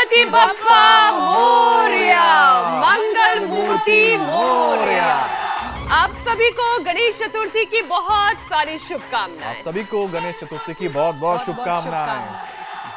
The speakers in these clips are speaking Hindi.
गणपति बप्पा मोरया, मंगल मूर्ति मोरया। आप सभी को गणेश चतुर्थी की बहुत सारी शुभकामनाएं। आप सभी को गणेश चतुर्थी की बहुत बहुत शुभकामनाएं।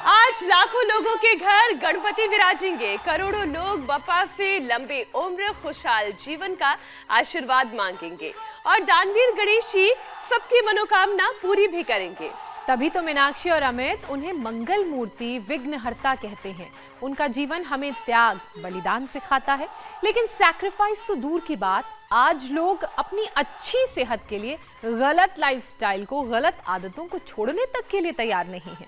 आज लाखों लोगों के घर गणपति विराजेंगे। करोड़ों लोग बप्पा से लंबी उम्र, खुशहाल जीवन का आशीर्वाद मांगेंगे और दानवीर गणेश जी सबकी मनोकामना पूरी भी करेंगे। तभी तो मीनाक्षी और अमित उन्हें मंगल मूर्ति, विघ्नहर्ता कहते हैं। उनका जीवन हमें त्याग, बलिदान सिखाता है। लेकिन सैक्रिफाइस तो दूर की बात, आज लोग अपनी अच्छी सेहत के लिए गलत लाइफस्टाइल को, गलत आदतों को छोड़ने तक के लिए तैयार नहीं है।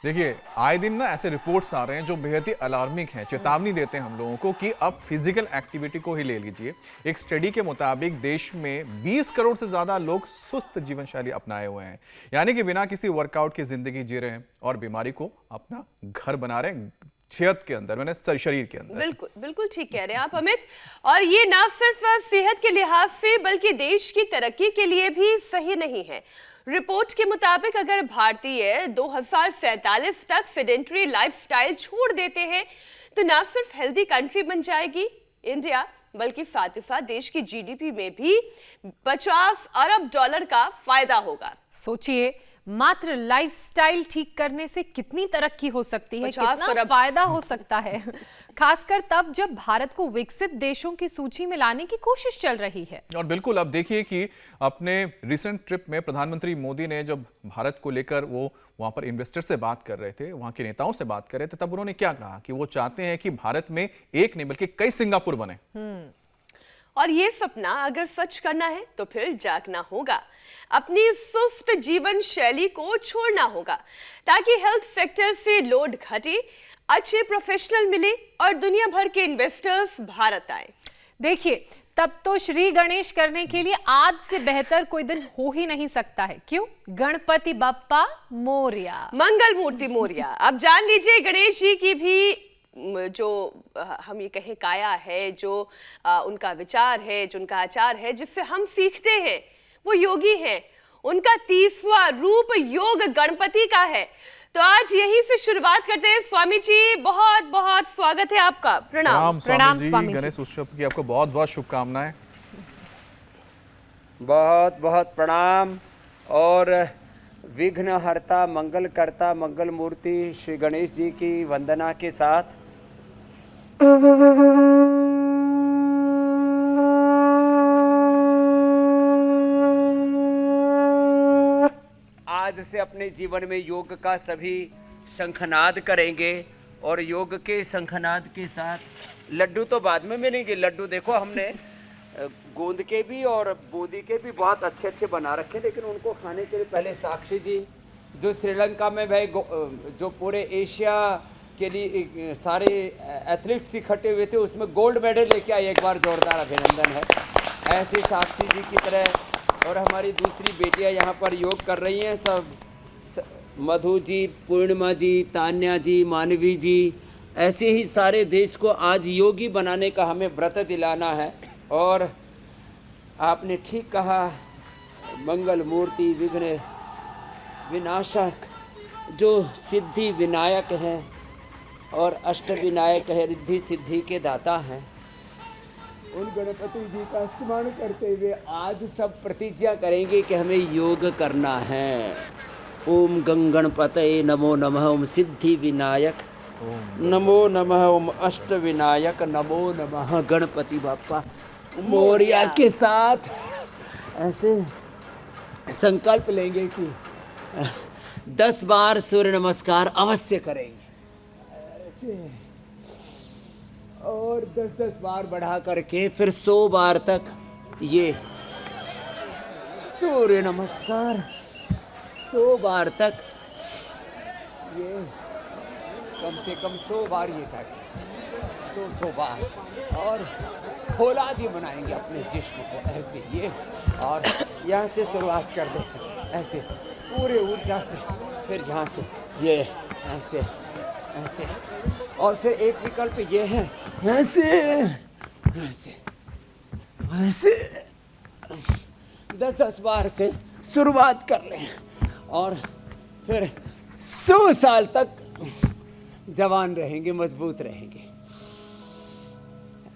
देखिए, आए दिन ना ऐसे रिपोर्ट्स आ रहे हैं जो बेहद ही अलार्मिंग हैं, चेतावनी देते हैं हम लोगों को कि अब फिजिकल एक्टिविटी को ही ले लीजिए। एक स्टडी के मुताबिक देश में 20 करोड़ से ज्यादा लोग सुस्त जीवन शैली अपनाए हुए हैं, यानी कि बिना किसी वर्कआउट की जिंदगी जी रहे हैं और बीमारी को अपना घर बना रहे हैं, सेहत के अंदर, मैंने शरीर के अंदर। बिल्कुल बिल्कुल ठीक कह रहे हैं आप अमित। और ये ना सिर्फ सेहत के लिहाज से बल्कि देश की तरक्की के लिए भी सही नहीं है। रिपोर्ट के मुताबिक अगर भारतीय 2047 तक सेडेंटरी लाइफस्टाइल छोड़ देते हैं तो ना सिर्फ हेल्दी कंट्री बन जाएगी इंडिया, बल्कि साथ ही साथ देश की जीडीपी में भी 50 अरब डॉलर का फायदा होगा। सोचिए, मात्र लाइफस्टाइल ठीक करने से कितनी तरक्की हो सकती है, कितना फायदा हो सकता है। खासकर तब जब भारत को विकसित देशों की सूची में लाने की कोशिश चल रही है। और बिल्कुल, अब देखिए कि अपने रिसेंट ट्रिप में प्रधानमंत्री मोदी ने जब भारत को लेकर वो वहां पर इन्वेस्टर से बात कर रहे थे, वहां के नेताओं से बात कर रहे थे, तब उन्होंने क्या कहा कि वो चाहते हैं कि भारत में एक नहीं बल्कि कई सिंगापुर बने। और ये सपना अगर सच करना है तो फिर जागना होगा, अपनी सुस्त जीवन शैली को छोड़ना होगा ताकि हेल्थ सेक्टर से लोड घटे, अच्छे प्रोफेशनल मिले और दुनिया भर के इन्वेस्टर्स भारत आए। देखिए, तब तो श्री गणेश करने के लिए आज से बेहतर कोई दिन हो ही नहीं सकता है। क्यों? गणपति बप्पा मोरया, मंगल मूर्ति मोरया। अब जान लीजिए, गणेश जी की भी जो हम ये कहें काया है, जो उनका विचार है, जो उनका आचार है, जिससे हम सीखते हैं, वो योगी हैं। उनका 30वां रूप योग गणपति का है। तो आज यहीं से शुरुआत करते हैं। स्वामी जी, बहुत बहुत स्वागत है आपका। प्रणाम। प्रणाम स्वामी जी। गणेश उत्सव की आपको बहुत बहुत शुभकामनाएं। बहुत बहुत प्रणाम। और विघ्नहर्ता, मंगलकर्ता, मंगल मूर्ति श्री गणेश जी की वंदना के साथ आज से अपने जीवन में योग का सभी शंखनाद करेंगे। और योग के शंखनाद के साथ लड्डू तो बाद में मिलेंगे। लड्डू देखो, हमने गोंद के भी और बूंदी के भी बहुत अच्छे अच्छे बना रखे, लेकिन उनको खाने के लिए पहले साक्षी जी, जो श्रीलंका में भाई जो पूरे एशिया के लिए सारे एथलीट्स इकट्ठे हुए थे, उसमें गोल्ड मेडल लेके आए। एक बार जोरदार अभिनंदन है। ऐसे साक्षी जी की तरह और हमारी दूसरी बेटियां यहाँ पर योग कर रही हैं, सब मधु जी, पूर्णिमा जी, तान्या जी, मानवी जी, ऐसे ही सारे देश को आज योगी बनाने का हमें व्रत दिलाना है। और आपने ठीक कहा, मंगल मूर्ति, विघ्न विनाशक, जो सिद्धि विनायक है और अष्ट विनायक है, रिद्धि सिद्धि के दाता हैं, उन गणपति जी का स्मरण करते हुए आज सब प्रतिज्ञा करेंगे कि हमें योग करना है। ओम गणपतये नमो नमः, ओम सिद्धि विनायक नमो नमः, ओम अष्ट विनायक नमो नमः, गणपति बाप्पा मोरया के साथ ऐसे संकल्प लेंगे कि 10 बार सूर्य नमस्कार अवश्य करेंगे ऐसे, और 10-10 बार बढ़ा करके फिर 100 बार तक ये सूर्य नमस्कार, 100 बार तक ये, कम से कम 100 बार ये करेंगे, 100 बार। और फौलादी बनाएंगे अपने जिस्म को ऐसे ये, और यहाँ से शुरुआत कर दें ऐसे पूरे ऊर्जा से, फिर यहाँ से ये ऐसे ऐसे, और फिर एक विकल्प ये है ऐसे ऐसे ऐसे 10-10 बार से शुरुआत कर लें और फिर 100 साल तक जवान रहेंगे, मजबूत रहेंगे।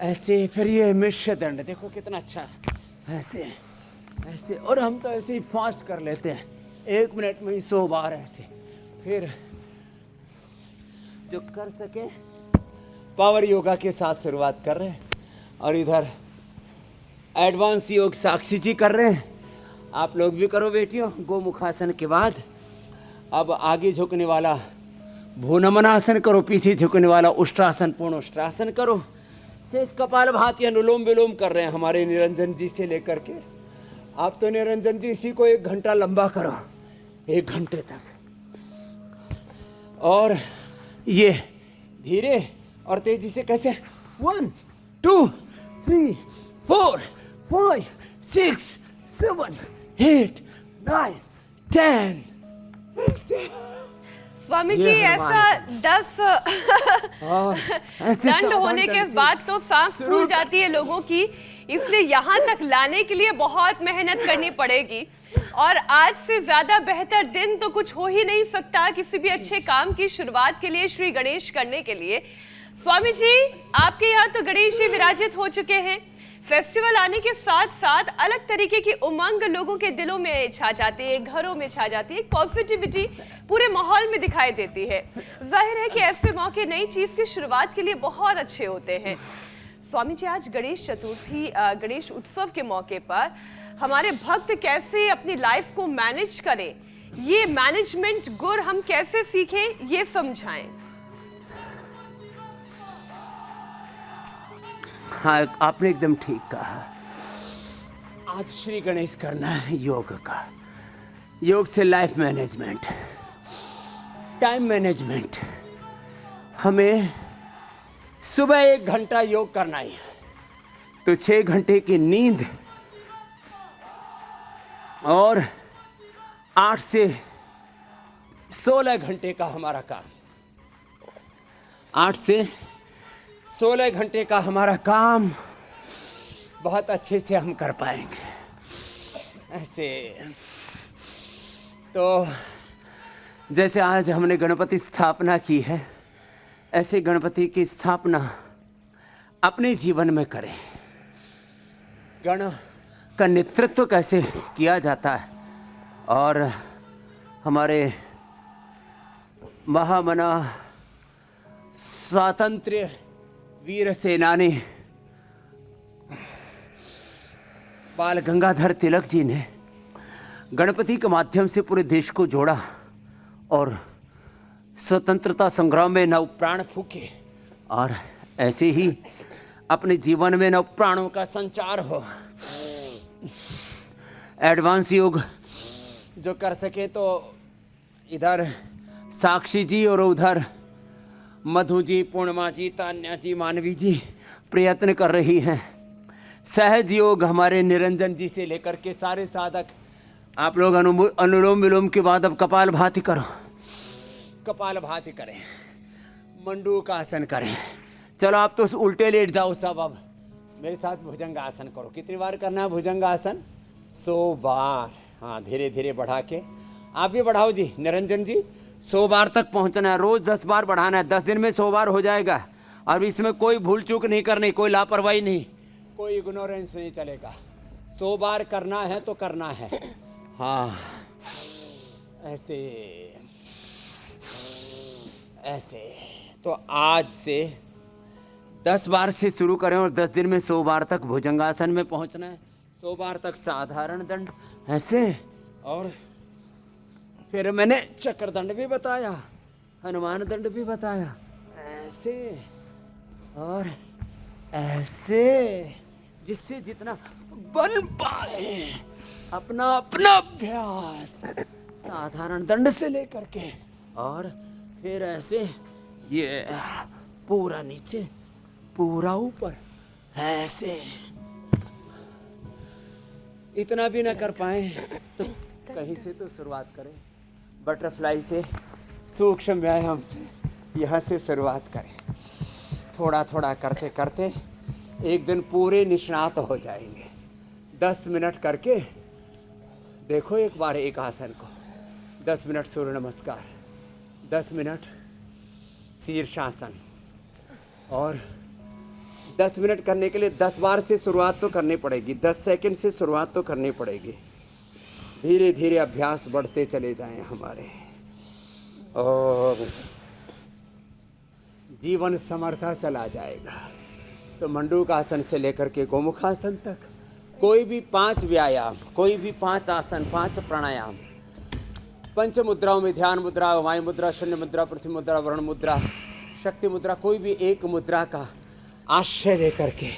ऐसे फिर ये मिश्र दंड देखो कितना अच्छा है, ऐसे ऐसे, और हम तो ऐसे ही फास्ट कर लेते हैं, 1 मिनट में ही 100 बार ऐसे। फिर जो कर सके पावर योगा के साथ शुरुआत कर रहे हैं, और इधर एडवांस योग साक्षी जी कर रहे हैं। आप लोग भी करो बेटियों। गोमुखासन के बाद अब आगे झुकने वाला भूनमनासन करो, पीछे झुकने वाला उष्ट्रासन, पूर्ण उष्ट्रासन करो। शेष कपालभाति अनुलोम विलोम कर रहे हैं हमारे निरंजन जी से लेकर के। आप तो निरंजन जी इसी को 1 घंटा लंबा करो, 1 घंटे तक। और ये धीरे और तेजी से कैसे, 1 2 3 4 5 6 7 8 9 10। स्वामी जी ये ऐसा 10 ऐसे दंड होने के सावधान से बाद तो सांस शुरू फूल जाती है लोगों की, इसलिए यहाँ तक लाने के लिए बहुत मेहनत करनी पड़ेगी। और आज से ज्यादा बेहतर दिन तो कुछ हो ही नहीं सकता किसी भी अच्छे काम की शुरुआत के लिए, श्री गणेश करने के लिए। स्वामी जी आपके यहाँ तो गणेश जी विराजित हो चुके हैं। फेस्टिवल आने के साथ साथ अलग तरीके की उमंग लोगों के दिलों में छा जाती है, घरों में छा जाती है, एक पॉजिटिविटी पूरे माहौल में दिखाई देती है। जाहिर है कि ऐसे मौके नई चीज की शुरुआत के लिए बहुत अच्छे होते हैं। स्वामी जी आज गणेश चतुर्थी, गणेश उत्सव के मौके पर हमारे भक्त कैसे अपनी लाइफ को मैनेज करें, ये मैनेजमेंट गुर हम कैसे सीखें, ये समझाएं। हाँ, आपने एकदम ठीक कहा। आज श्री गणेश करना है योग का। योग से लाइफ मैनेजमेंट, टाइम मैनेजमेंट। हमें सुबह 1 घंटा योग करना है तो 6 घंटे की नींद और 8 से 16 घंटे का हमारा काम। 8 से 16 घंटे का हमारा काम बहुत अच्छे से हम कर पाएंगे। ऐसे तो जैसे आज हमने गणपति स्थापना की है, ऐसे गणपति की स्थापना अपने जीवन में करें। गण का नेतृत्व कैसे किया जाता है, और हमारे महामना स्वातंत्र्य वीर सेनानी बाल गंगाधर तिलक जी ने गणपति के माध्यम से पूरे देश को जोड़ा और स्वतंत्रता संग्राम में नव प्राण फूके, और ऐसे ही अपने जीवन में नव प्राणों का संचार हो। एडवांस योग जो कर सके तो इधर साक्षी जी और उधर मधु जी, पूर्णिमा जी, तान्या जी, मानवी जी प्रयत्न कर रही हैं। सहज योग हमारे निरंजन जी से लेकर के सारे साधक। आप लोग अनुलोम विलोम के बाद अब कपालभाति करो, कपालभाति करें, मंडूक आसन करें। चलो आप तो उल्टे लेट जाओ सब। अब मेरे साथ भुजंग आसन करो। कितनी बार करना है भुजंग आसन? 100 बार। हाँ, धीरे धीरे बढ़ा के आप भी बढ़ाओ जी, निरंजन जी 100 बार तक पहुंचना है। रोज 10 बार बढ़ाना है, 10 दिन में 100 बार हो जाएगा। और इसमें कोई भूल चूक नहीं करनी, कोई लापरवाही नहीं, कोई इग्नोरेंस नहीं चलेगा। 100 बार करना है तो करना है। हाँ, ऐसे ऐसे तो आज से 10 बार से शुरू करें और 10 दिन में 100 बार तक भुजंगासन में पहुंचना है। 100 बार तक साधारण दंड ऐसे, और फिर मैंने चक्र दंड भी बताया, हनुमान दंड भी बताया, ऐसे और ऐसे, जिससे जितना बन पाए अपना अपना अभ्यास साधारण दंड से लेकर के, और फिर ऐसे ये पूरा नीचे पूरा ऊपर ऐसे। इतना भी ना कर पाए तो कहीं से तो शुरुआत करें, बटरफ्लाई से, सूक्ष्म व्यायाम से यहाँ से शुरुआत करें। थोड़ा थोड़ा करते करते एक दिन पूरे निष्णात हो जाएंगे। 10 मिनट करके देखो एक बार एक आसन को। 10 मिनट सूर्य नमस्कार, 10 मिनट शीर्षासन। और 10 मिनट करने के लिए 10 बार से शुरुआत तो करनी पड़ेगी, 10 सेकंड से शुरुआत तो करनी पड़ेगी। धीरे धीरे अभ्यास बढ़ते चले जाएं हमारे, और जीवन समर्था चला जाएगा। तो मंडूकासन से लेकर के गोमुखासन तक कोई भी 5 व्यायाम, कोई भी 5 आसन, 5 प्राणायाम, पंच मुद्राओं में ध्यान मुद्रा, वायु मुद्रा, शून्य मुद्रा, पृथ्वी मुद्रा, वरुण मुद्रा, शक्ति मुद्रा, कोई भी एक मुद्रा का आश्रय लेकर के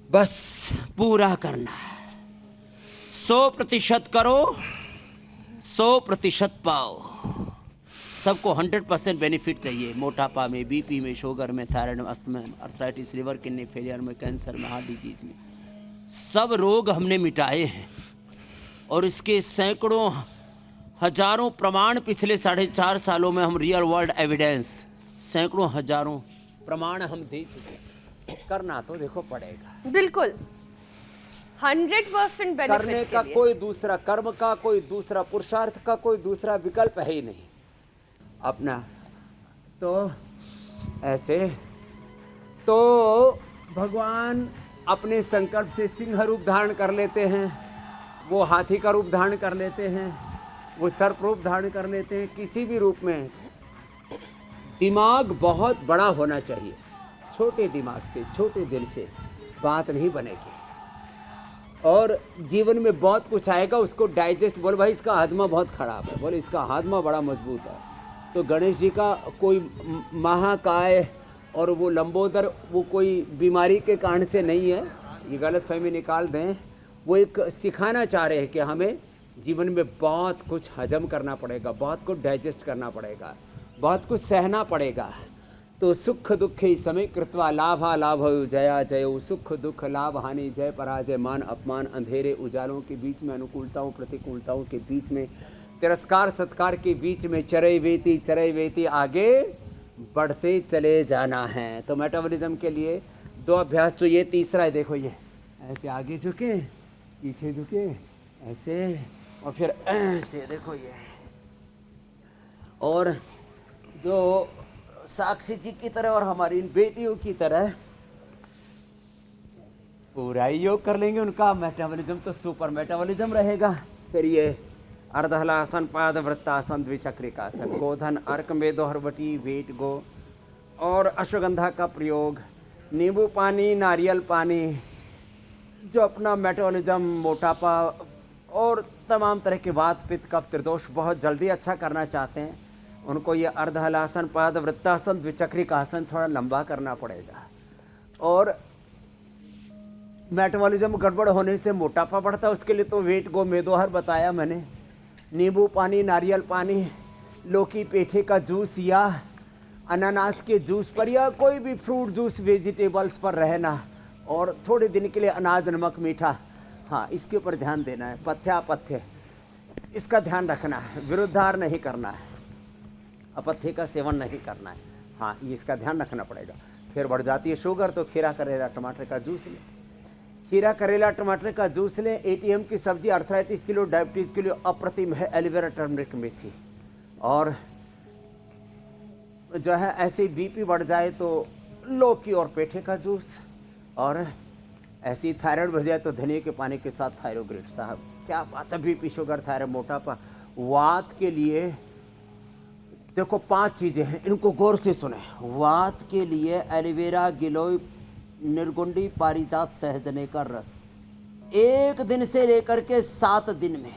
बस पूरा करना है। 100% करो, 100% पाओ। सबको 100% बेनिफिट चाहिए। मोटापा में, बीपी में, शुगर में, थायराइड में, अस्थमा में, अर्थराइटिस, लिवर किडनी फेलियर में, कैंसर में, हार्ट डिजीज में, सब रोग हमने मिटाए हैं। और इसके सैकड़ों हजारों प्रमाण पिछले 4.5 सालों में हम रियल वर्ल्ड एविडेंस, सैकड़ों हजारों प्रमाण हम दे चुके हैं। करना तो देखो पड़ेगा, बिल्कुल 100% बेनिफिट करने का कोई दूसरा, कर्म का कोई दूसरा, पुरुषार्थ का कोई दूसरा विकल्प है ही नहीं अपना। तो ऐसे तो भगवान अपने संकल्प से सिंह रूप धारण कर लेते हैं, वो हाथी का रूप धारण कर लेते हैं, वो सर्प रूप धारण कर लेते हैं, किसी भी रूप में। दिमाग बहुत बड़ा होना चाहिए। छोटे दिमाग से, छोटे दिल से बात नहीं बनेगी। और जीवन में बहुत कुछ आएगा, उसको डाइजेस्ट, बोले भाई इसका हाजमा बहुत खराब है, बोले इसका हाजमा बड़ा मजबूत है। तो गणेश जी का कोई महाकाय और वो लंबोदर, वो कोई बीमारी के कारण से नहीं है, ये गलत फहमी निकाल दें। वो एक सिखाना चाह रहे हैं कि हमें जीवन में बहुत कुछ हजम करना पड़ेगा, बहुत कुछ डाइजेस्ट करना पड़ेगा, बहुत कुछ सहना पड़ेगा। तो सुख दुख समय कृत्वा लाभा लाभ जया जयो, सुख दुख लाभ हानि जय पराजय मान अपमान, अंधेरे उजालों के बीच में, अनुकूलताओं प्रतिकूलताओं के बीच में, तिरस्कार सत्कार के बीच में चरई वेती आगे बढ़ते चले जाना है। तो मेटाबॉलिज्म के लिए 2 अभ्यास, तो ये तीसरा है। देखो ये ऐसे आगे झुके, पीछे झुके, ऐसे, और फिर ऐसे, देखो ये। और जो साक्षी जी की तरह और हमारी इन बेटियों की तरह पूरा योग कर लेंगे, उनका मेटाबॉलिज्म तो सुपर मेटाबॉलिज्म रहेगा। फिर ये अर्धहलासन, पाद वृत्तासन, द्विचक्रिकासन, गोधन, अर्क, मेदो, हरवटी, वेट गो, और अश्वगंधा का प्रयोग, नींबू पानी, नारियल पानी, जो अपना मेटाबॉलिज्म, मोटापा और तमाम तरह के वात पित्त कफ त्रिदोष बहुत जल्दी अच्छा करना चाहते हैं, उनको ये अर्धहलासन, पाद वृत्तासन, द्विचक्रिकासन थोड़ा लंबा करना पड़ेगा। और मेटाबॉलिज्म गड़बड़ होने से मोटापा बढ़ता है, उसके लिए तो वेट गो, मेदोहर बताया मैंने, नींबू पानी, नारियल पानी, लौकी पेठे का जूस या अनानास के जूस पर या कोई भी फ्रूट जूस वेजिटेबल्स पर रहना, और थोड़े दिन के लिए अनाज, नमक, मीठा, हाँ इसके ऊपर ध्यान देना है। पथ्यापथ्य इसका ध्यान रखना है, विरुद्धार नहीं करना है, अपथ्य का सेवन नहीं करना है, हाँ ये इसका ध्यान रखना पड़ेगा। फिर बढ़ जाती है शुगर, तो खीरा करेला टमाटर का जूस लें, खीरा करेला टमाटर का जूस लें। एटीएम की सब्जी अर्थराइटिस के लिए, डायबिटीज के लिए अप्रतिम है, एलोवेरा, टर्मरिक, मेथी। और जो है ऐसे बीपी बढ़ जाए तो लौकी और पेठे का जूस, और ऐसी थायराइड बढ़ जाए तो धनिया के पानी के साथ थायरोग्रिड। साहब क्या बात है, बीपी, शुगर, थायराइड, मोटापा, वात के लिए देखो 5 चीजें हैं, इनको गौर से सुने। वात के लिए एलोवेरा, गिलोय, निर्गुंडी, पारिजात, सहजने का रस, 1 दिन से लेकर के 7 दिन में,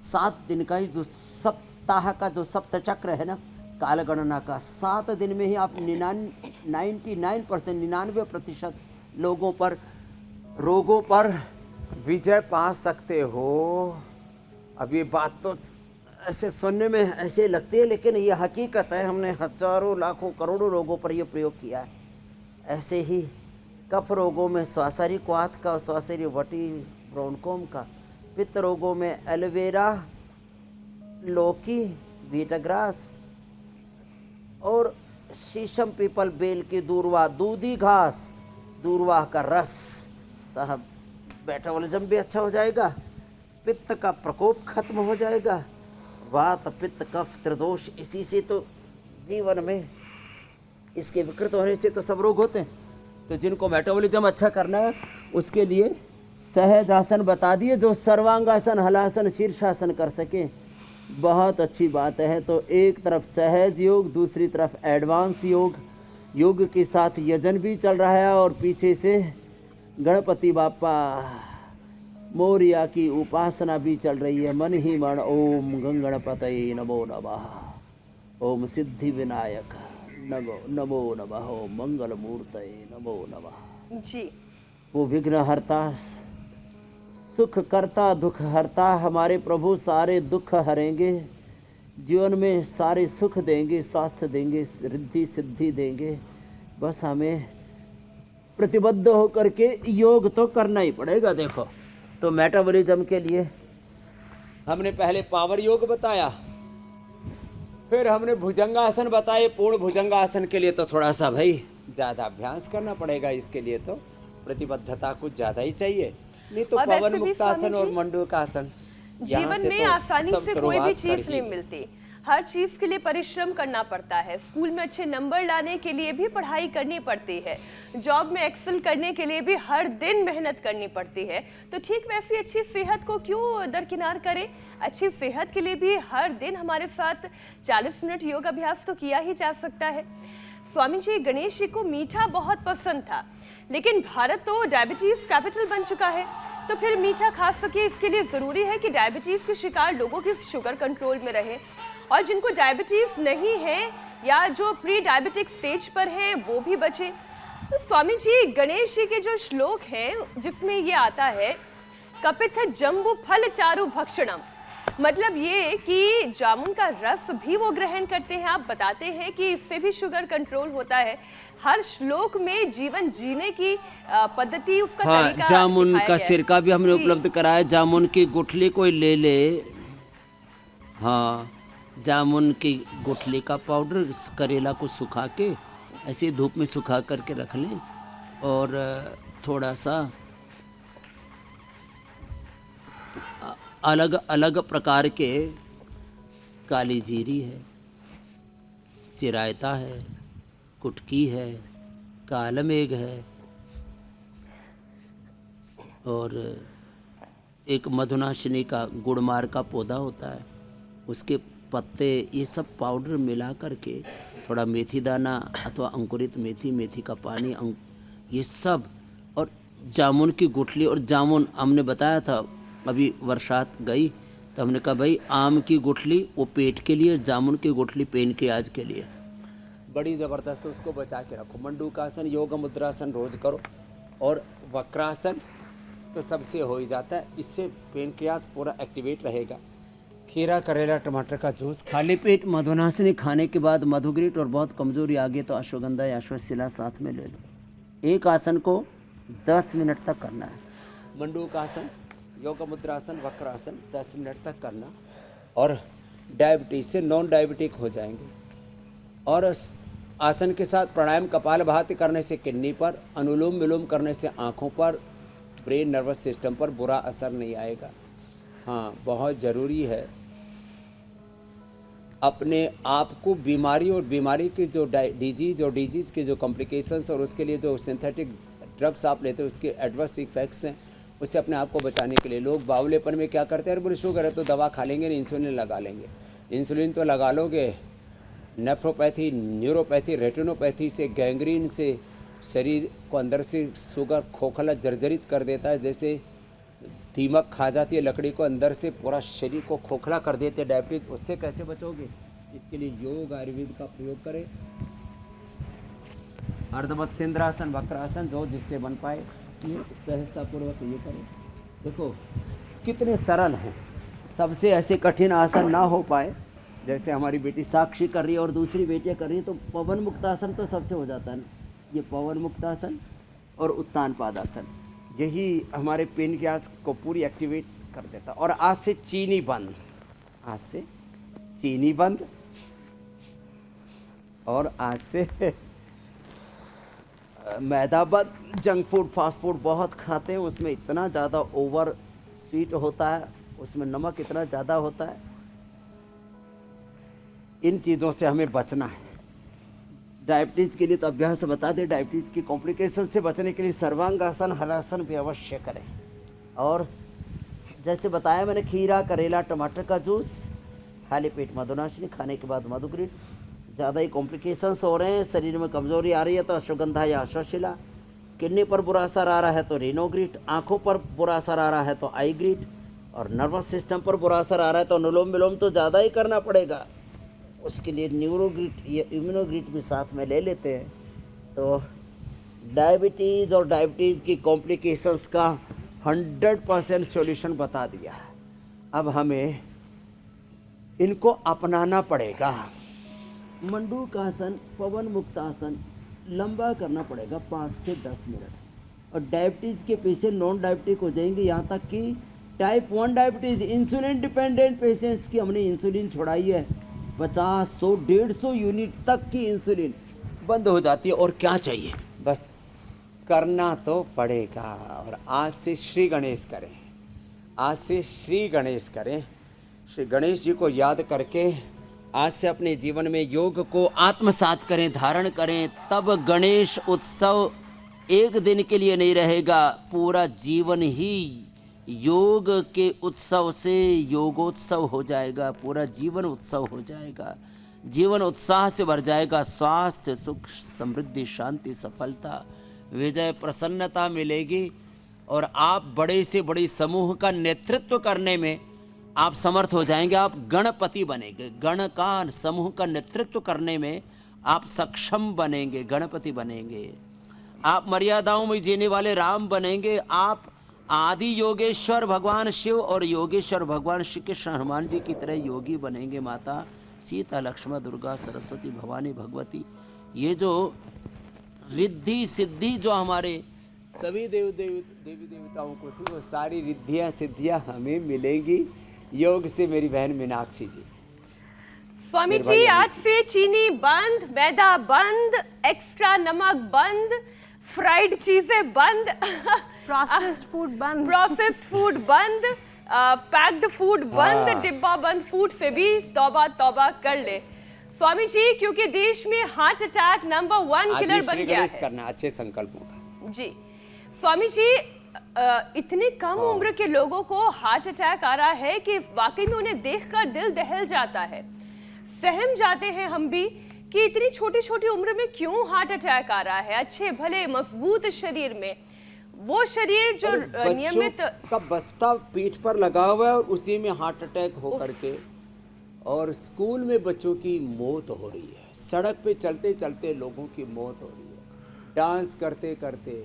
7 दिन का ही जो सप्ताह का जो सप्तचक्र है ना कालगणना का, 7 दिन में ही आप 99% लोगों पर, रोगों पर विजय पा सकते हो। अब ये बात तो ऐसे सुनने में ऐसे लगती है, लेकिन ये हकीकत है। हमने हजारों लाखों करोड़ों रोगों पर यह प्रयोग किया है। ऐसे ही कफ रोगों में स्वासरी क्वाथ का, स्वासरी वटी, ब्रोनकोम का, पित्त रोगों में एलोवेरा, लौकी, बीटग्रास, और शीशम, पीपल, बेल की दूर्वा, दूधी घास, दूर्वा का रस। साहब मेटाबॉलिज्म भी अच्छा हो जाएगा, पित्त का प्रकोप खत्म हो जाएगा। वात, पित्त, कफ, त्रिदोष, इसी से तो जीवन में इसके विकृत होने से तो सब रोग होते हैं। तो जिनको मेटाबॉलिज्म अच्छा करना है उसके लिए सहज आसन बता दिए, जो सर्वांगासन, हलासन, शीर्षासन कर सके, बहुत अच्छी बात है। तो एक तरफ सहज योग, दूसरी तरफ एडवांस योग, योग के साथ यजन भी चल रहा है और पीछे से गणपति बापा मोरिया की उपासना भी चल रही है। मन ही मन ओम गंगणपतये नमो नमः, ओम सिद्धि विनायक नमो नमः, ओम मंगल मूर्तये नमो नमः। जी, वो विघ्न हरता, सुख करता, दुख हरता हमारे प्रभु सारे दुख हरेंगे, जीवन में सारे सुख देंगे, स्वास्थ्य देंगे, रिद्धि सिद्धि देंगे। बस हमें प्रतिबद्ध होकर के योग तो करना ही पड़ेगा। देखो, तो मेटाबॉलिज्म के लिए हमने पहले पावर योग बताया, फिर हमने भुजंगासन बताए। पूर्ण भुजंगासन के लिए तो थोड़ा सा भाई ज़्यादा अभ्यास करना पड़ेगा, इसके लिए तो प्रतिबद्धता कुछ ज़्यादा ही चाहिए। नहीं तो और पवन वैसे भी मुक्तासन स्वामी और जी, मंडूकासन, जीवन में आसानी से कोई भी चीज नहीं मिलती। हर चीज के लिए परिश्रम करना पड़ता है। स्कूल में अच्छे नंबर लाने के लिए भी पढ़ाई करनी पड़ती है, जॉब में एक्सेल करने के लिए भी हर दिन मेहनत करनी पड़ती है। तो ठीक वैसी अच्छी सेहत को क्यों दरकिनार करें। अच्छी सेहत के लिए भी हर दिन हमारे साथ 40 मिनट योग अभ्यास तो किया ही जा सकता है। स्वामी जी, गणेश जी को मीठा बहुत पसंद था, लेकिन भारत तो डायबिटीज कैपिटल बन चुका है, तो फिर मीठा खा सके इसके लिए जरूरी है कि डायबिटीज के शिकार लोगों की शुगर कंट्रोल में रहे, और जिनको डायबिटीज नहीं है या जो प्री डायबिटिक स्टेज पर हैं वो भी बचे। तो स्वामी जी, गणेश जी के जो श्लोक हैं जिसमें ये आता है कपिथ जम्बू फल चारु भक्षणम, मतलब ये कि जामुन का रस भी वो ग्रहण करते हैं। आप बताते हैं कि इससे भी शुगर कंट्रोल होता है। हर श्लोक में जीवन जीने की पद्धति, उसका तरीका जामुन दिखाया का गया है। सिरका भी हमने जी। उपलब्ध कराया। जामुन की गुठली कोई ले ले, हाँ, जामुन की गुठली का पाउडर, करेला को सुखा के ऐसे धूप में सुखा करके रख लें, और थोड़ा सा अलग अलग प्रकार के काली जीरी है, चिरायता है, कुटकी है, कालमेघ है, और एक मधुनाशिनी का गुड़मार का पौधा होता है, उसके पत्ते, ये सब पाउडर मिला करके, थोड़ा मेथी दाना अथवा अंकुरित मेथी, मेथी का पानी, ये सब, और जामुन की गुठली। और जामुन हमने बताया था, अभी बरसात गई तो हमने कहा भाई आम की गुठली वो पेट के लिए, जामुन की गुठली पेन के आज के लिए, बड़ी ज़बरदस्त, उसको बचा के रखो। मंडूकासन, योग मुद्रासन रोज करो, और वक्रासन तो सबसे हो ही जाता है, इससे पेनक्रियास पूरा एक्टिवेट रहेगा। खीरा, करेला, टमाटर का जूस, खाली पेट मधुनासिनी खाने के बाद मधुग्रीट, और बहुत कमजोरी आ गई तो अश्वगंधा या अश्वशिला साथ में ले लो। एक आसन को 10 मिनट तक करना है। मंडूकासन, योग मुद्रासन, वक्रासन 10 मिनट तक करना, और डायबिटीज से नॉन डायबिटिक हो जाएंगे। और आसन के साथ प्राणायाम, कपालभाति करने से किडनी पर, अनुलोम विलोम करने से आँखों पर, ब्रेन नर्वस सिस्टम पर बुरा असर नहीं आएगा। हाँ, बहुत ज़रूरी है अपने आप को बीमारी और बीमारी की जो डिजीज़ और डिजीज़ के जो कॉम्प्लिकेशंस और उसके लिए जो सिंथेटिक ड्रग्स आप लेते हो उसके एडवर्स इफेक्ट्स हैं, उससे अपने आप को बचाने के लिए लोग बावलेपन में क्या करते हैं, अरे बोले शुगर है तो दवा खा लेंगे, इंसुलिन लगा लेंगे। इंसुलिन तो लगा लोगे, नेफ्रोपैथी, न्यूरोपैथी, रेटिनोपैथी से, गैंग्रीन से शरीर को अंदर से शुगर खोखला जर्जरित कर देता है, जैसे दीमक खा जाती है लकड़ी को, अंदर से पूरा शरीर को खोखला कर देते हैं डायबिटीज। उससे कैसे बचोगे? इसके लिए योग आयुर्वेद का प्रयोग करें। अर्धवत सेंद्रासन, वक्रासन जो जिससे बन पाए, ये सहजतापूर्वक ये करें। देखो कितने सरल हैं, सबसे ऐसे कठिन आसन ना हो पाए। जैसे हमारी बेटी साक्षी कर रही है और दूसरी बेटियाँ कर रही है, तो पवन मुक्तासन तो सबसे हो जाता है ना। ये पवन मुक्तासन और उत्तान पादासन, यही हमारे पेनक्रियास को पूरी एक्टिवेट कर देता। और आज से चीनी बंद, आज से चीनी बंद, और आज से मैदा बंद। जंक फूड, फास्ट फूड बहुत खाते हैं, उसमें इतना ज़्यादा ओवर स्वीट होता है, उसमें नमक इतना ज़्यादा होता है। इन चीज़ों से हमें बचना है। डायबिटीज के लिए तो अभ्यास बता दें। डायबिटीज की कॉम्प्लिकेशन से बचने के लिए सर्वांगासन हलासन भी अवश्य करें। और जैसे बताया मैंने, खीरा करेला टमाटर का जूस, खाली पेट मधुनाशिनी, खाने के बाद मधुग्रीट। ज़्यादा ही कॉम्प्लिकेशंस हो रहे हैं, शरीर में कमजोरी आ रही है तो अश्वगंधा या अश्वशिला। किडनी पर बुरा असर आ रहा है तो रिनोग्रीट। आँखों पर बुरा असर आ रहा है तो आईग्रीट। और नर्वस सिस्टम पर बुरा असर आ रहा है तो अनुलोम विलोम तो ज़्यादा ही करना पड़ेगा। उसके लिए न्यूरोग्रिट या इम्यूनोग्रिट भी साथ में ले लेते हैं। तो डायबिटीज़ और डायबिटीज़ की कॉम्प्लिकेशंस का 100% सॉल्यूशन बता दिया। अब हमें इनको अपनाना पड़ेगा। मंडूकासन, पवन मुक्तासन लंबा करना पड़ेगा 5 से 10 मिनट। और डायबिटीज़ के पेशेंट नॉन डायबिटिक हो जाएंगे, यहाँ तक कि type 1 diabetes insulin dependent patients की हमने इंसुलिन छुड़ाई है। 50, 100, 150 यूनिट तक की इंसुलिन बंद हो जाती है। और क्या चाहिए, बस करना तो पड़ेगा। और आज से श्री गणेश करें, आज से श्री गणेश करें। श्री गणेश जी को याद करके आज से अपने जीवन में योग को आत्मसात करें, धारण करें। तब गणेश उत्सव एक दिन के लिए नहीं रहेगा, पूरा जीवन ही योग के उत्सव से योगोत्सव हो जाएगा। पूरा जीवन उत्सव हो जाएगा, जीवन उत्साह से भर जाएगा। स्वास्थ्य, सुख, समृद्धि, शांति, सफलता, विजय, प्रसन्नता मिलेगी। और आप बड़े से बड़े समूह का नेतृत्व करने में आप समर्थ हो जाएंगे। आप गणपति बनेंगे, गण का, समूह का नेतृत्व करने में आप सक्षम बनेंगे, गणपति बनेंगे। आप मर्यादाओं में जीने वाले राम बनेंगे। आप आदि योगेश्वर भगवान शिव और योगेश्वर भगवान श्री कृष्ण हनुमान जी की तरह योगी बनेंगे। माता सीता, लक्ष्मण, दुर्गा, सरस्वती, भवानी, भगवती, ये जो रिद्धि सिद्धि जो हमारे सभी देवी देवताओं को थी, वो सारी रिद्धियाँ सिद्धियाँ हमें मिलेंगी योग से। मेरी बहन मीनाक्षी जी। स्वामी जी, आज से चीनी बंद, मैदा बंद, एक्स्ट्रा नमक बंद, फ्राइड चीजें बंद, प्रोसेस्ड फूड बंद, प्रोसेस्ड फूड बंद, पैक्ड फूड बंद, डिब्बा बंद फूड से भी तौबा तौबा कर ले स्वामी जी, क्योंकि देश में हार्ट अटैक नंबर 1 किलर बन गया है। करना अच्छे संकल्पों का। जी स्वामी जी, इतनी कम उम्र के लोगों को हार्ट अटैक आ रहा है कि वाकई में उन्हें देखकर दिल दहल जाता है। सहम जाते हैं हम भी कि इतनी छोटी छोटी उम्र में क्यों हार्ट अटैक आ रहा है। अच्छे भले मजबूत शरीर में, वो शरीर जो नियमित का बस्ता पीठ पर लगा हुआ है और उसी में हार्ट अटैक हो करके, और स्कूल में बच्चों की मौत हो रही है, सड़क पे चलते चलते लोगों की मौत हो रही है, डांस करते करते।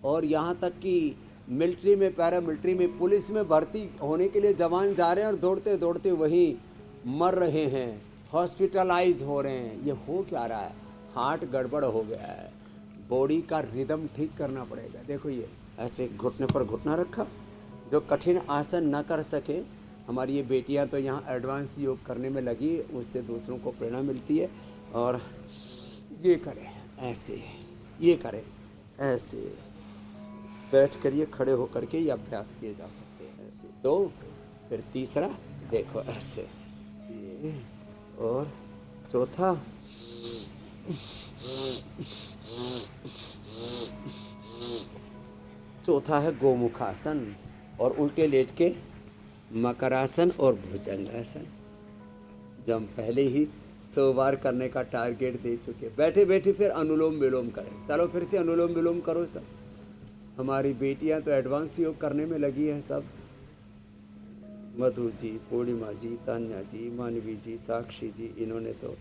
और यहाँ तक कि मिलिट्री में, पैरा मिलिट्री में, पुलिस में भर्ती होने के लिए जवान जा रहे हैं और दौड़ते दौड़ते वहीं मर रहे हैं, हॉस्पिटलाइज हो रहे हैं। ये हो क्या रहा है? हार्ट गड़बड़ हो गया है। बॉडी का रिदम ठीक करना पड़ेगा। देखो ये ऐसे घुटने पर घुटना रखा, जो कठिन आसन न कर सके, हमारी ये बेटियां तो यहाँ एडवांस योग करने में लगी, उससे दूसरों को प्रेरणा मिलती है। और ये करें ऐसे, ये करें ऐसे, बैठ करिए, खड़े होकर के ये अभ्यास किए जा सकते हैं ऐसे। तो फिर तीसरा देखो ऐसे, ये, और चौथा है गोमुखासन, और उल्टे लेट के मकरासन और भुजंगासन, जो हम पहले ही 100 बार करने का टारगेट दे चुके। बैठे बैठे फिर अनुलोम विलोम करें। चलो फिर से अनुलोम विलोम करो सब। हमारी बेटियां तो एडवांस योग करने में लगी हैं सब। मधु जी, पूर्णिमा जी, तान्या जी, मानवी जी, साक्षी जी, इन्होंने तो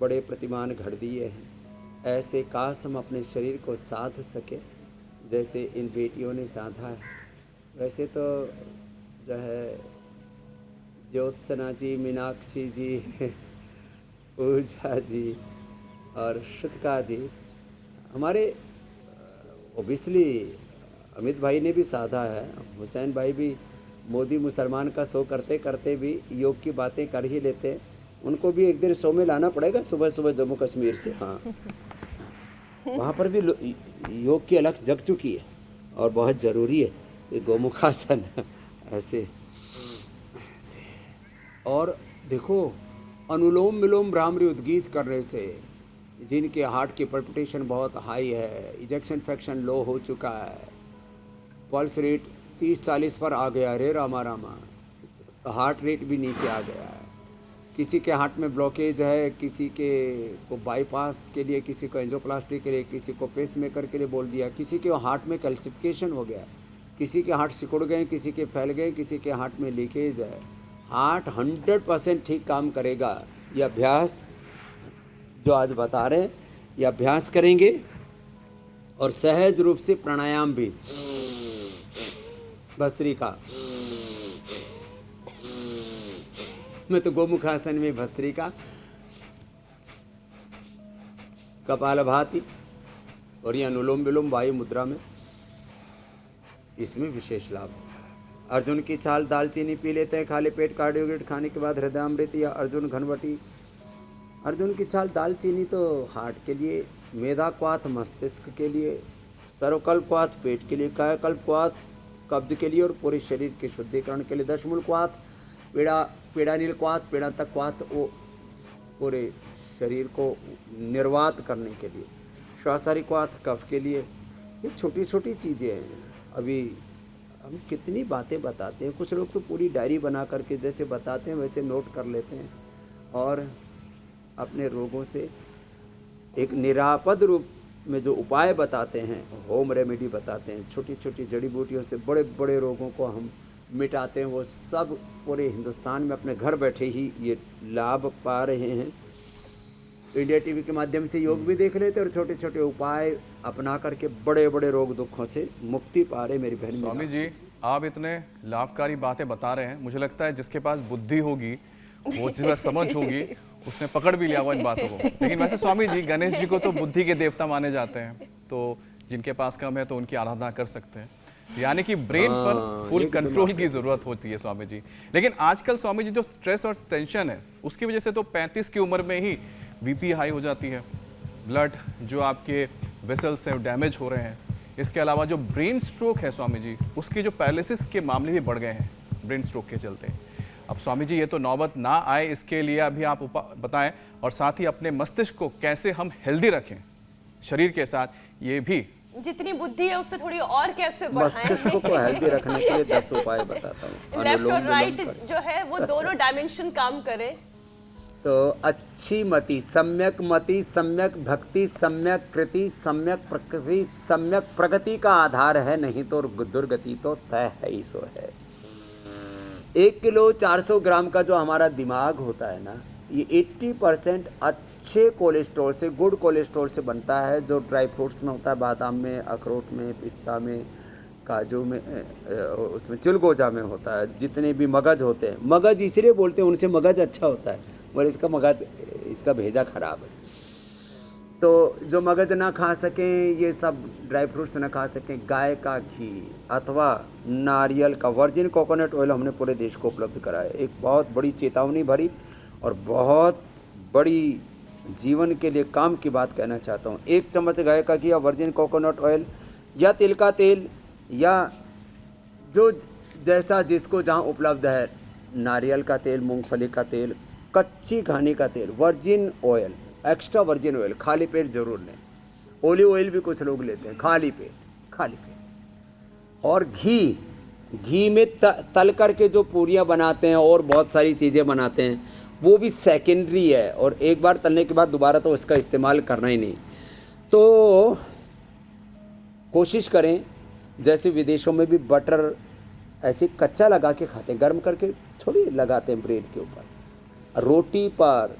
बड़े प्रतिमान घड़ दिए हैं। ऐसे काश हम अपने शरीर को साध सके जैसे इन बेटियों ने साधा है। वैसे तो जो है ज्योत्सना जी, मीनाक्षी जी, पूजा जी और श्रुतिका जी, हमारे ओबियसली अमित भाई ने भी साधा है, हुसैन भाई भी मोदी मुसलमान का शो करते करते भी योग की बातें कर ही लेते हैं। उनको भी एक दिन शो में लाना पड़ेगा सुबह सुबह जम्मू कश्मीर से। हाँ, वहाँ पर भी योग की अलग जग चुकी है और बहुत ज़रूरी है। ये गोमुखासन ऐसे ऐसे। और देखो अनुलोम विलोम भ्रामरी उद्गीत करने से जिनके हार्ट की पल्पिटेशन बहुत हाई है, इजेक्शन फ्रैक्शन लो हो चुका है, पल्स रेट 30-40 पर आ गया, रे रामा रामा, हार्ट रेट भी नीचे आ गया है, किसी के हार्ट में ब्लॉकेज है, किसी के को बाईपास के लिए, किसी को एंजियोप्लास्टी के लिए, किसी को पेसमेकर के लिए बोल दिया, किसी के हार्ट में कैल्सिफिकेशन हो गया, किसी के हार्ट सिकुड़ गए, किसी के फैल गए, किसी के हार्ट में लीकेज है। हार्ट 100% ठीक काम करेगा। ये अभ्यास जो आज बता रहे हैं, ये अभ्यास करेंगे और सहज रूप से प्राणायाम भी, भस्त्रिका, मैं तो गोमुखासन में भस्त्रिका, कपालभाति और ये अनुलोम विलोम वायु मुद्रा में, इसमें विशेष लाभ। अर्जुन की छाल दालचीनी पी लेते हैं खाली पेट, कार्डियोगेट खाने के बाद हृदयामृत या अर्जुन घनवटी। अर्जुन की छाल दालचीनी तो हार्ट के लिए, मेधा क्वाथ मस्तिष्क के लिए, सर्वकल्प क्वाथ पेट के लिए, कायाकल्प क्वाथ कब्ज के लिए और पूरे शरीर के शुद्धिकरण के लिए, दशमूल क्वाथ पीड़ानील क्वाथ, पीड़ातक क्वाथ वो पूरे शरीर को निर्वात करने के लिए, श्वासारी क्वाथ कफ के लिए। ये छोटी छोटी चीज़ें हैं। अभी हम कितनी बातें बताते हैं, कुछ लोग तो पूरी डायरी बना करके जैसे बताते हैं वैसे नोट कर लेते हैं और अपने रोगों से एक निरापद रूप में जो उपाय बताते हैं, होम रेमेडी बताते हैं, छोटी छोटी जड़ी बूटियों से बड़े बड़े रोगों को हम मिटाते हैं, वो सब पूरे हिंदुस्तान में अपने घर बैठे ही ये लाभ पा रहे हैं। इंडिया टीवी के माध्यम से योग भी देख लेते और छोटे छोटे उपाय अपना करके बड़े बड़े रोग दुखों से मुक्ति पा रहे। मेरी बहन स्वामी जी, आप इतने लाभकारी बातें बता रहे हैं, मुझे लगता है जिसके पास बुद्धि होगी, वो जिसके पास समझ होगी, उसने पकड़ भी लिया हुआ इन बातों को। लेकिन वैसे स्वामी जी, गणेश जी को तो बुद्धि के देवता माने जाते हैं, तो जिनके पास कम है तो उनकी आराधना कर सकते हैं। यानी कि ब्रेन पर फुल कंट्रोल की जरूरत होती है स्वामी जी। लेकिन आजकल स्वामी जी जो स्ट्रेस और टेंशन है, उसकी वजह से तो 35 की उम्र में ही बीपी हाई हो जाती है, ब्लड जो आपके वेसल्स हैं डैमेज हो रहे हैं। इसके अलावा जो ब्रेन स्ट्रोक है स्वामी जी, उसकी जो पैरालिसिस के मामले भी बढ़ गए हैं ब्रेन स्ट्रोक के चलते। अब स्वामी जी, ये तो नौबत ना आए इसके लिए अभी आप बताएं, और साथ ही अपने मस्तिष्क को कैसे हम हेल्दी रखें शरीर के साथ, ये भी जितनी बुद्धि है उससे थोड़ी और कैसे बढ़ाएं। मस्तिष्क को हेल्दी रखने के लिए 10 उपाय बताता हूँ। लेफ्ट और राइट जो है वो दोनों डायमेंशन काम करे। तो अच्छी मति, सम्यक मति, सम्यक भक्ति, सम्यक कृति, सम्यक प्रकृति, सम्यक प्रगति का आधार है, नहीं तो दुर्गति तो तय है ही सो है। 1 किलो 400 ग्राम का जो हमारा दिमाग होता है ना, ये 80% अच्छे कोलेस्ट्रॉल से, गुड कोलेस्ट्रॉल से बनता है, जो ड्राई फ्रूट्स में होता है, बादाम में, अखरोट में, पिस्ता में, काजू में, उसमें चिलगोजा में होता है। जितने भी मगज होते हैं, मगज इसलिए बोलते हैं उनसे मगज अच्छा होता है, और इसका मगज, इसका भेजा खराब है। तो जो मगज ना खा सकें, ये सब ड्राई फ्रूट्स ना खा सकें, गाय का घी अथवा नारियल का वर्जिन कोकोनट ऑयल हमने पूरे देश को उपलब्ध कराया। एक बहुत बड़ी चेतावनी भरी और बहुत बड़ी जीवन के लिए काम की बात कहना चाहता हूँ। 1 चम्मच गाय का घी या वर्जिन कोकोनट ऑयल या तिल का तेल, या जो जैसा जिसको जहाँ उपलब्ध है, नारियल का तेल, मूंगफली का तेल, कच्ची घानी का तेल, virgin oil, extra virgin oil खाली पेट जरूर लें। ओलिव ऑयल भी कुछ लोग लेते हैं, खाली पेट। और घी में तल करके जो पूरियां बनाते हैं और बहुत सारी चीज़ें बनाते हैं, वो भी सेकेंडरी है, और एक बार तलने के बाद दोबारा तो उसका इस्तेमाल करना ही नहीं। तो कोशिश करें, जैसे विदेशों में भी बटर ऐसे कच्चा लगा के खाते हैं, गर्म करके थोड़ी लगाते हैं ब्रेड के ऊपर, रोटी पर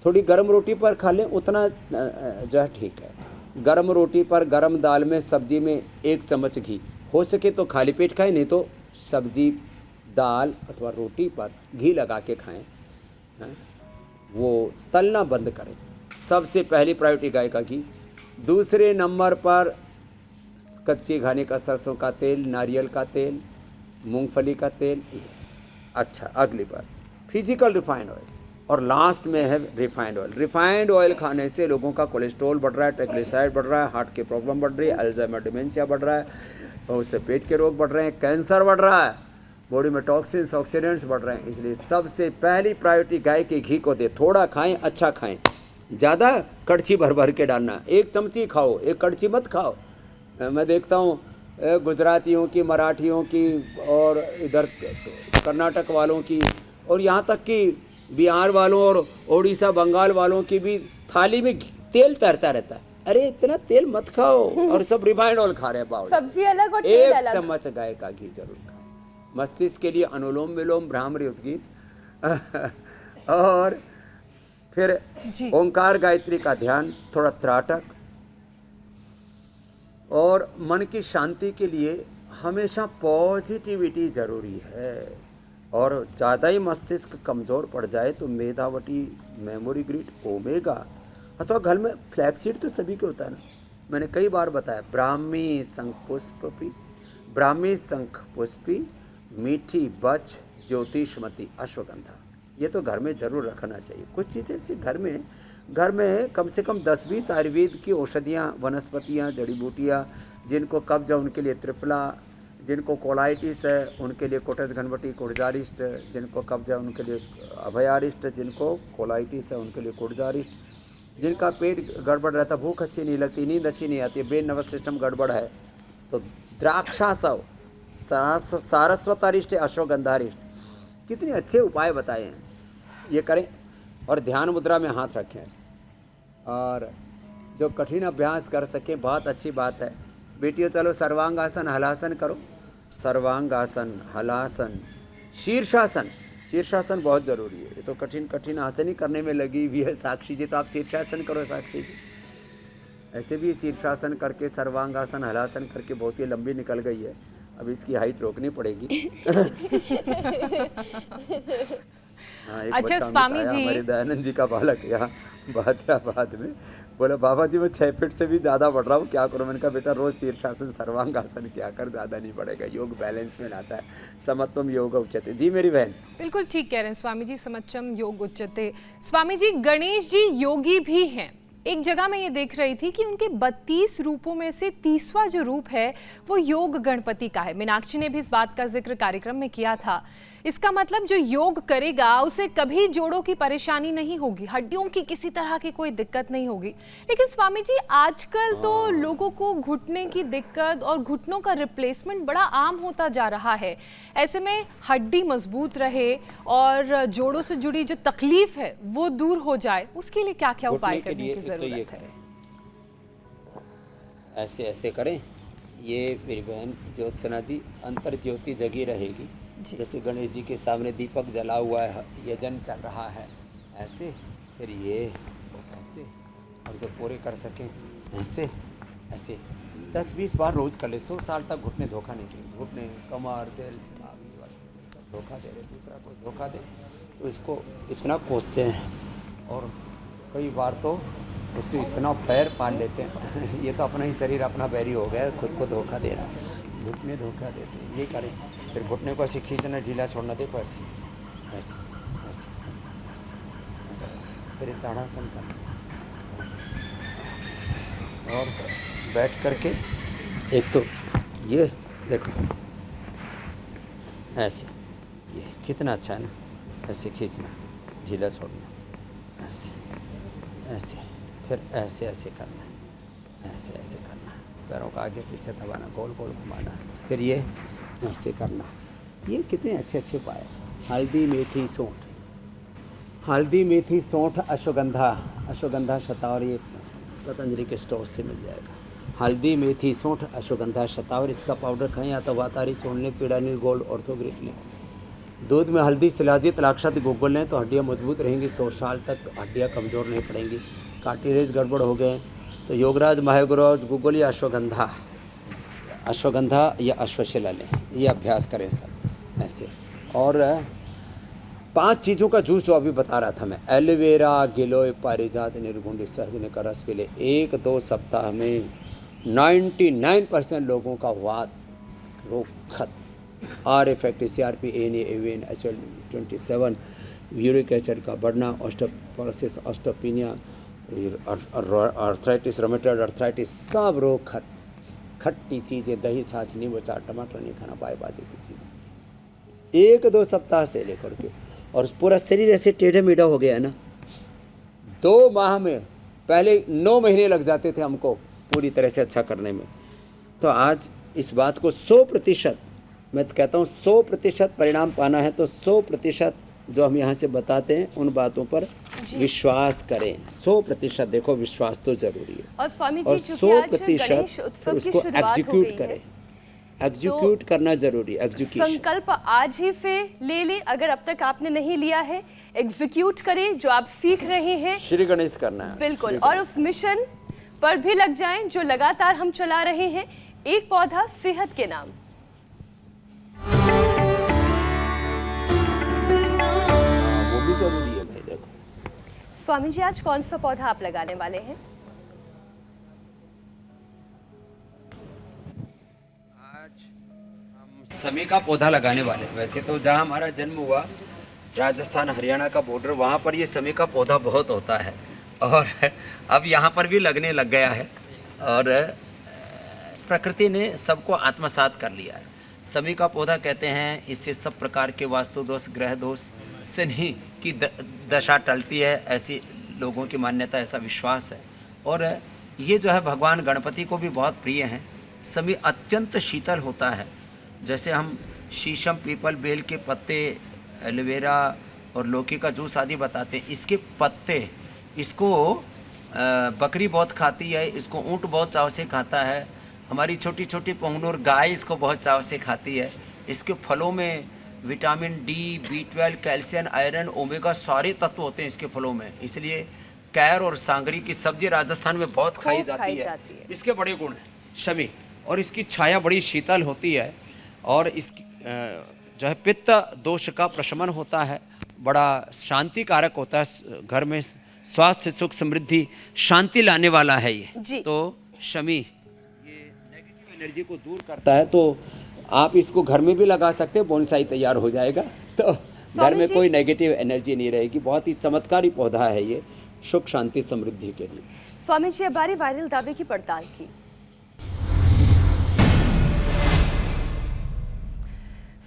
थोड़ी गर्म रोटी पर खा लें, उतना जो है ठीक है। गर्म रोटी पर, गर्म दाल में, सब्जी में 1 चम्मच घी, हो सके तो खाली पेट खाएं, नहीं तो सब्जी, दाल अथवा रोटी पर घी लगा के खाएं। वो तलना बंद करें। सबसे पहली प्रायोरिटी गाय का घी, दूसरे नंबर पर कच्ची घानी का सरसों का तेल, नारियल का तेल, मूंगफली का तेल। अच्छा, अगली बात फिजिकल रिफाइंड ऑयल, और लास्ट में है रिफाइंड ऑयल। रिफाइंड ऑयल खाने से लोगों का कोलेस्ट्रॉल बढ़ रहा है, ट्राइग्लिसराइड बढ़ रहा है, हार्ट की प्रॉब्लम बढ़ रही है, अल्जाइमर डिमेंशिया बढ़ रहा है, और उससे पेट के रोग बढ़ रहे हैं, कैंसर बढ़ रहा है, बॉडी में टॉक्सिन्स, ऑक्सीडेंट्स बढ़ रहे हैं। इसलिए सबसे पहली प्रायोरिटी गाय के घी को दे। थोड़ा खाएं, अच्छा खाएं, ज़्यादा कड़छी भर भर के डालना, एक चमची खाओ, एक कड़छी मत खाओ। मैं देखता हूँ गुजरातियों की, मराठियों की और इधर कर्नाटक वालों की और यहाँ तक कि बिहार वालों और उड़ीसा बंगाल वालों की भी थाली में तेल तैरता रहता है। अरे इतना तेल मत खाओ, और सब रिफाइंड ऑयल खा रहे हैं पाउडर। सब्जी अलग और तेल एक अलग। चम्मच गाय का घी जरूर खाओ। मस्तिष्क के लिए अनुलोम विलोम, भ्रामरी उद्गीत और फिर जी। ओंकार गायत्री का ध्यान, थोड़ा त्राटक। और मन की शांति के लिए हमेशा पॉजिटिविटी जरूरी है। और ज़्यादा ही मस्तिष्क कमज़ोर पड़ जाए तो मेधावटी, मेमोरी ग्रिड, ओमेगा अथवा घर में फ्लैक्सीड तो सभी के होता है ना। मैंने कई बार बताया, ब्राह्मी शंख पुष्पी, मीठी बच, ज्योतिषमती, अश्वगंधा, ये तो घर में ज़रूर रखना चाहिए। कुछ चीज़ें ऐसी घर में कम से कम 10-20 आयुर्वेद की औषधियाँ, वनस्पतियाँ, जड़ी बूटियाँ, जिनको कब्ज है उनके लिए त्रिफला, जिनको कोलाइटिस है उनके लिए कोटज घनवटी कुड़जारिष्ट, जिनको कब्ज है उनके लिए अभयारिष्ट, जिनको कोलाइटिस है उनके लिए कुड़जारिष्ट, जिनका पेट गड़बड़ रहता, भूख अच्छी नहीं लगती, नींद अच्छी नहीं आती, ब्रेन नर्वस सिस्टम गड़बड़ है, तो द्राक्षासव, सारस्वतारिष्ट, अश्वगंधारिष्ट, कितने अच्छे उपाय बताए हैं, ये करें। और ध्यान मुद्रा में हाथ रखें ऐसे। और जो कठिन अभ्यास कर सके बहुत अच्छी बात है। बेटियों चलो सर्वांगासन हलासन करो, सर्वांगासन, हलासन, शीर्षासन। शीर्षासन बहुत ज़रूरी है। ये तो कठिन आसन ही करने में लगी हुई है साक्षी जी, तो आप शीर्षासन करो साक्षी जी। ऐसे भी शीर्षासन करके, सर्वांगासन, हलासन करके बहुत ही लंबी निकल गई है, अब इसकी हाइट रोकनी पड़ेगी। हाँ, एक अच्छा, बच्चा स्वामी अमित आया, जी। हमारे दयानंद जी का बालक यहाँ बहादुराबाद में, बोला बाबा जी मैं 6 फीट से भी ज़्यादा बढ़ रहा हूँ, क्या करूँ? मैंने कहा बेटा रोज़ शीर्षासन सर्वांगासन किया कर, ज़्यादा नहीं बढ़ेगा, योग बैलेंस में लाता है। समत्वम योग उच्यते। जी मेरी बहन। बिल्कुल ठीक कह रहे हैं स्वामी जी, समच्चम योग उच्चते। स्वामी जी, गणेश जी योगी भी हैं। एक जगह मैं ये देख रही थी कि उनके 32 रूपों में से 30वां जो रूप है वो योग गणपति का है। मीनाक्षी ने भी इस बात का जिक्र कार्यक्रम में किया था। इसका मतलब जो योग करेगा उसे कभी जोड़ों की परेशानी नहीं होगी, हड्डियों की किसी तरह की कोई दिक्कत नहीं होगी। लेकिन स्वामी जी आजकल तो लोगों को घुटने की दिक्कत और घुटनों का रिप्लेसमेंट बड़ा आम होता जा रहा है। ऐसे में हड्डी मजबूत रहे और जोड़ों से जुड़ी जो तकलीफ है वो दूर हो जाए, उसके लिए क्या क्या उपाय घुटने के करने लिए की एक तो ये जरूरत है? करें, ऐसे ऐसे करें। ये मेरी बहन ज्योत्सना जी अंतर ज्योति जगी रहेगी। जैसे गणेश जी के सामने दीपक जला हुआ है, यजन चल रहा है, ऐसे, फिर ये ऐसे, और जो पूरे कर सकें ऐसे ऐसे 10-20 बार रोज कर ले। 100 साल तक घुटने धोखा नहीं देंगे। घुटने, कमर, दिल, सब धोखा दे रहे, दूसरा कोई धोखा दे तो इसको इतना कोसते हैं, और कई बार तो उससे इतना पैर पाल लेते हैं। ये तो अपना ही शरीर अपना बैरी हो गया, खुद को धोखा दे रहा है, घुटने धोखा देते हैं। ये करें, फिर घुटने को ऐसे खींचना, ढीला छोड़ना, देखो ऐसे ऐसे ऐसे ऐसे ऐसे, फिर ताड़ासन करना ऐसे ऐसे ऐसे, और बैठ करके एक तो ये देखो ऐसे, ये कितना अच्छा है ना, ऐसे खींचना, ढीला छोड़ना, ऐसे ऐसे, फिर ऐसे ऐसे करना, ऐसे ऐसे करना, पैरों का आगे पीछे दबाना, गोल गोल घुमाना, फिर ये ऐसे करना। ये कितने अच्छे अच्छे उपाय। हल्दी, मेथी, सौंठ, हल्दी, मेथी, सौंठ, अश्वगंधा शतावर, ये पतंजलि के स्टोर से मिल जाएगा। हल्दी, मेथी, सौंठ, अश्वगंधा शतावर, इसका पाउडर खाएं या तो वातारी चूर्ण लें, पीड़ानील गोल्ड ऑर्थोग्रिट लें। दूध में हल्दी, शिलाजीत, लाक्षात गोगल लें तो हड्डियाँ मजबूत रहेंगी, 100 साल तक हड्डियाँ कमज़ोर नहीं पड़ेंगी। कार्टिलेज गड़बड़ हो गए तो योगराज, महायोगराज, गुगल या अश्वगंधा या अश्वशिला लें। ये अभ्यास करें सब ऐसे। और 5 चीज़ों का जूस जो अभी बता रहा था मैं, एलोवेरा, गिलोय, पारिजात, निर्गुंडी, सहजन का रस पी ले। 1-2 सप्ताह में 99% लोगों का वात रोग खत्म। Are effect, CRP, ANA, AVN, HL27, uric acid का बढ़ना, osteoporosis, osteopenia, arthritis, rheumatoid arthritis, सब रोग खत्म। खट्टी चीज़ें, दही, छाछ, नींबू, चाट, टमाटर नहीं खाना, बाय-बादी की चीज़ें 1-2 सप्ताह से लेकर के, और पूरा शरीर ऐसे टेढ़ा मेढ़ा हो गया है ना, 2 माह में, पहले 9 महीने लग जाते थे हमको पूरी तरह से अच्छा करने में। तो आज इस बात को 100%, मैं तो कहता हूँ 100% परिणाम पाना है तो 100% जो हम यहाँ से बताते हैं उन बातों पर विश्वास करें। 100% देखो, विश्वास तो जरूरी है और स्वामी जी और चूंकि आज गणेश 100% उत्सव की उसको शुरुआत हो एग्जीक्यूट गई करें। है, एग्जीक्यूट करना जरूरी, एग्जीक्यूशन। संकल्प आज ही से ले लें, अगर अब तक आपने नहीं लिया है एग्जीक्यूट करें जो आप सीख रहे हैं, श्री गणेश करना है बिल्कुल, श्री और उस मिशन पर भी लग जाएं जो लगातार हम चला रहे हैं, एक पौधा सेहत के नाम। वो भी जरूरी है भाई। देखो स्वामी जी आज कौन सा पौधा आप लगाने वाले हैं? आज हम समी का पौधा लगाने वाले हैं। वैसे तो जहाँ हमारा जन्म हुआ, राजस्थान हरियाणा का बॉर्डर, वहाँ पर ये समी का पौधा बहुत होता है और अब यहाँ पर भी लगने लग गया है और प्रकृति ने सबको आत्मसात कर लिया है। समी का पौधा कहते हैं इससे सब प्रकार के वास्तु दोष, ग्रह दोष, शनि की दशा टलती है, ऐसी लोगों की मान्यता, ऐसा विश्वास है। और ये जो है भगवान गणपति को भी बहुत प्रिय हैं। समी अत्यंत शीतल होता है। जैसे हम शीशम, पीपल, बेल के पत्ते, एलोवेरा और लौकी का जूस आदि बताते हैं, इसके पत्ते, इसको बकरी बहुत खाती है, इसको ऊँट बहुत चाव से खाता है, हमारी छोटी छोटी पंगनूर गाय इसको बहुत चाव से खाती है। इसके फलों में vitamin D, B12, calcium, iron, omega सारे तत्व होते हैं इसके फलों में, इसलिए कैर और सांगरी की सब्जी राजस्थान में बहुत खाई जाती है। इसके बड़े गुण हैं शमी, और इसकी छाया बड़ी शीतल होती है और इसकी जो है पित्त दोष का प्रशमन होता है, बड़ा शांति कारक होता है, घर में स्वास्थ्य, सुख, समृद्धि, शांति लाने वाला है ये। तो शमी ये नेगेटिव एनर्जी को दूर करता है, तो आप इसको घर में भी लगा सकते हैं, बोनसाई तैयार हो जाएगा, तो घर में कोई नेगेटिव एनर्जी नहीं रहेगी। बहुत ही चमत्कारी पौधा है ये, सुख, शांति, समृद्धि के लिए। स्वामी जी अब बारी वायरल दावे की पड़ताल की।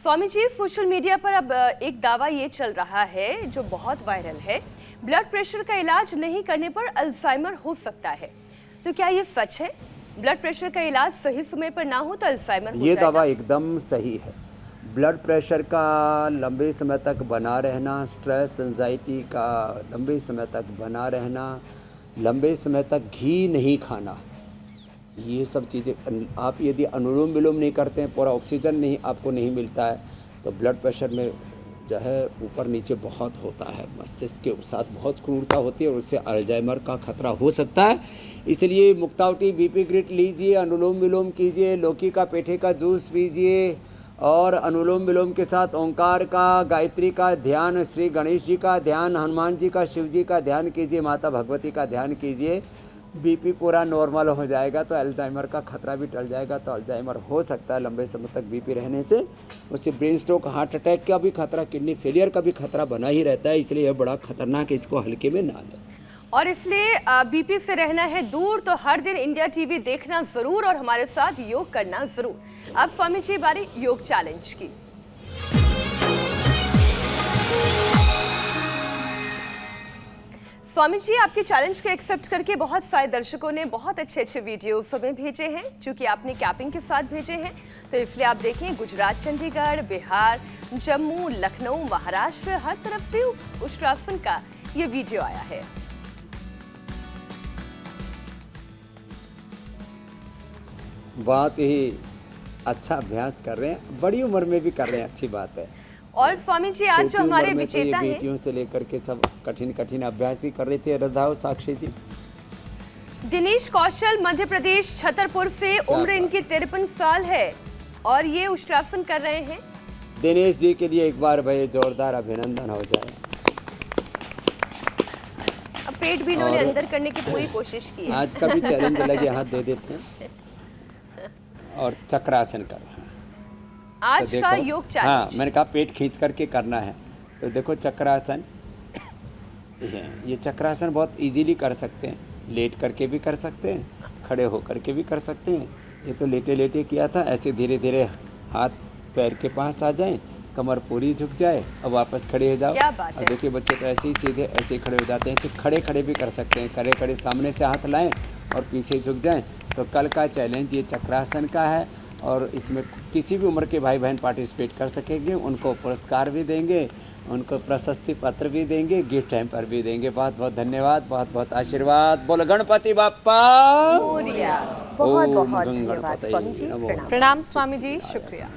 स्वामी जी सोशल मीडिया पर अब एक दावा ये चल रहा है जो बहुत वायरल है, ब्लड प्रेशर का इलाज नहीं करने पर अल्जाइमर हो सकता है, तो क्या ये सच है? ब्लड प्रेशर का इलाज सही समय पर ना हो तो अल्जाइमर हो ये जाएगा? दावा एकदम सही है। ब्लड प्रेशर का लंबे समय तक बना रहना, स्ट्रेस, एंजाइटी का लंबे समय तक बना रहना, लंबे समय तक घी नहीं खाना, ये सब चीज़ें आप यदि अनुलोम विलोम नहीं करते हैं, पूरा ऑक्सीजन नहीं आपको नहीं मिलता है, तो ब्लड प्रेशर में जो है ऊपर नीचे बहुत होता है, मस्तिष्क के साथ बहुत क्रूरता होती है और उससे अल्जाइमर का खतरा हो सकता है। इसलिए मुक्तावटी, बीपी ग्रिट लीजिए, अनुलोम विलोम कीजिए, लौकी का पेठे का जूस पीजिए और अनुलोम विलोम के साथ ओंकार का, गायत्री का ध्यान, श्री गणेश जी का ध्यान, हनुमान जी का, शिव जी का ध्यान कीजिए, माता भगवती का ध्यान कीजिए, बीपी पूरा नॉर्मल हो जाएगा, तो अल्जाइमर का खतरा भी टल जाएगा। तो अल्जाइमर हो सकता है लंबे समय तक बीपी रहने से, उससे ब्रेन स्ट्रोक, हार्ट अटैक का भी खतरा, किडनी फेलियर का भी खतरा बना ही रहता है, इसलिए यह बड़ा खतरनाक है, इसको हल्के में ना लें। और इसलिए बीपी से रहना है दूर तो हर दिन इंडिया टीवी देखना जरूर और हमारे साथ योग करना जरूर। अब स्वामी जी बारी योग चैलेंज की। स्वामी जी आपके चैलेंज को एक्सेप्ट करके बहुत सारे दर्शकों ने बहुत अच्छे अच्छे वीडियोस हमें भेजे हैं, चूंकि आपने कैपिंग के साथ भेजे हैं तो इसलिए आप देखें गुजरात, चंडीगढ़, बिहार, जम्मू, लखनऊ, महाराष्ट्र, हर तरफ से उष्ट्रासन का ये वीडियो आया है। बहुत ही अच्छा अभ्यास कर रहे हैं, बड़ी उम्र में भी कर रहे हैं, अच्छी बात है। और स्वामी जी आज जो हमारे विजेता हैं, बेटियों से लेकर के सब कठिन कठिन अभ्यास ही कर रहे थे। रधाओ साक्षी जी, दिनेश कौशल मध्य प्रदेश छतरपुर से, उम्र इनकी 53 साल है और ये उष्ट्रासन कर रहे हैं। दिनेश जी के लिए एक बार भाई जोरदार अभिनंदन हो जाए। अब पेट भी इन्होंने अंदर करने की पूरी कोशिश की है। आज का भी चैलेंज लगे, हाथ दे देते हैं और चक्रासन करना है आज तो का योग चैलेंज। हाँ, मैंने कहा पेट खींच करके करना है, तो देखो चक्रासन, ये चक्रासन बहुत इजीली कर सकते हैं, लेट करके भी कर सकते हैं, खड़े होकर के भी कर सकते हैं। ये तो लेटे लेटे किया था, ऐसे धीरे धीरे हाथ पैर के पास आ जाएं, कमर पूरी झुक जाए और वापस खड़े हो जाओ। क्या बात है। और देखिए बच्चे तो ऐसे ही सीधे ऐसे ही खड़े हो जाते हैं, ऐसे खड़े खड़े भी कर सकते हैं, खड़े खड़े सामने से हाथ लाएं और पीछे झुक जाएं। तो कल का चैलेंज ये चक्रासन का है और इसमें किसी भी उम्र के भाई बहन पार्टिसिपेट कर सकेंगे। उनको पुरस्कार भी देंगे, उनको प्रशस्ति पत्र भी देंगे, गिफ्ट हैम्पर भी देंगे। बहुत बहुत धन्यवाद, बहुत बहुत आशीर्वाद। बोलो गणपति बाप्पा। मोरिया। बहुत ओम बहुत गं धन्यवाद गणपतये स्वामी जी, नमो। प्रणाम। प्रणाम स्वामी जी, शुक्रिया।